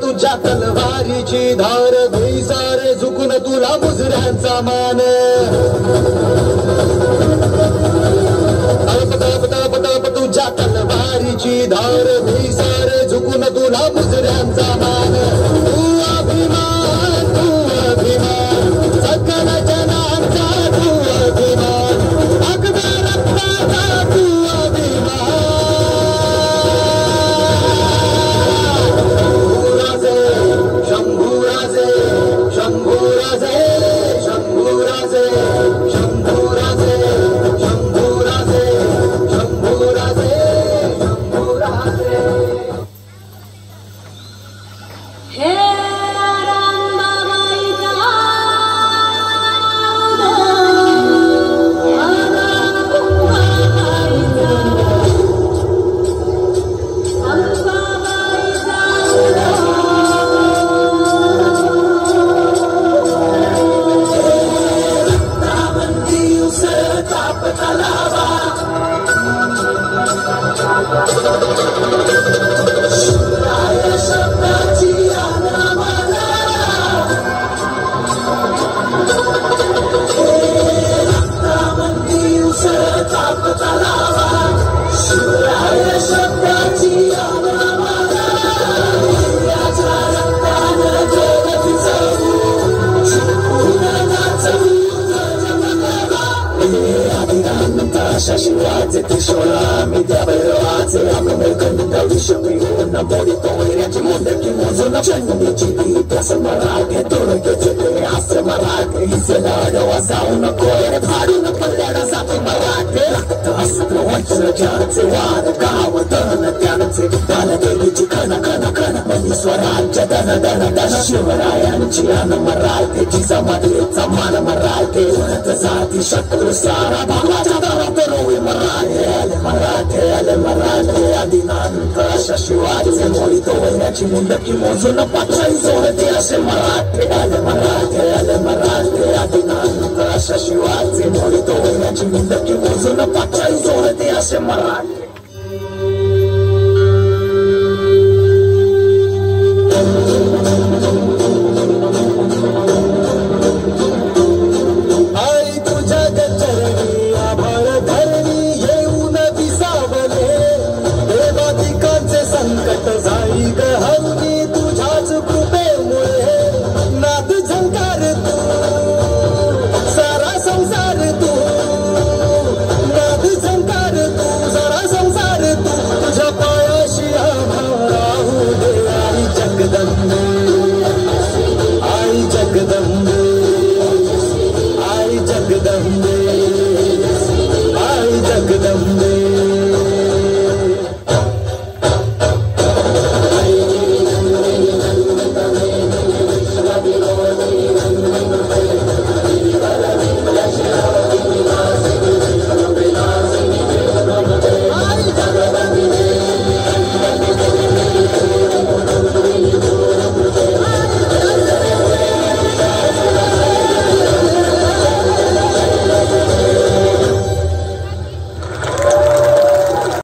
तुझ्या तलवारीची धार भैसारे झुकून तुला मुजऱ्यांचा मान तुझ्या तलवारीची धार भैसारे झुकून तुला मुजऱ्यांचा मान तू अभिमान सकल जनांचा तू अभिमान अगदी रक्ताचा तू अभिमान शंभूराजे शंभूराजे शंभूराजे शंभूराजे शंभूराजे शंभूराजे शंभूराजे हे Shashiwaze Tishora Media Veroaze American Vision na Morito Eriachi Mondeki Mozuna Chani Chipi Tasamarake Toreke Asamarake Iselado Asauna Koya Paduna Palera Sapi Marake Tasno Wachna Janse Wada Kawa Dana Janse Dana Deli Chikana Kana Kana Maniswaraja Dana Dana Dana Shivaraya Chiana Marake Chisamadi Samana Marake Tazati Shakru Sara Bhagata Rowi Marate, Ale Marate, Adinanta, Shashiwaze, Morito, Eriachi Mondeki Mozuna Patrizone, Tiase Marate, Ale Marate, Adinanta, Shashiwaze, Morito, Eriachi Mondeki Mozuna Patrizone, Tiase Marate.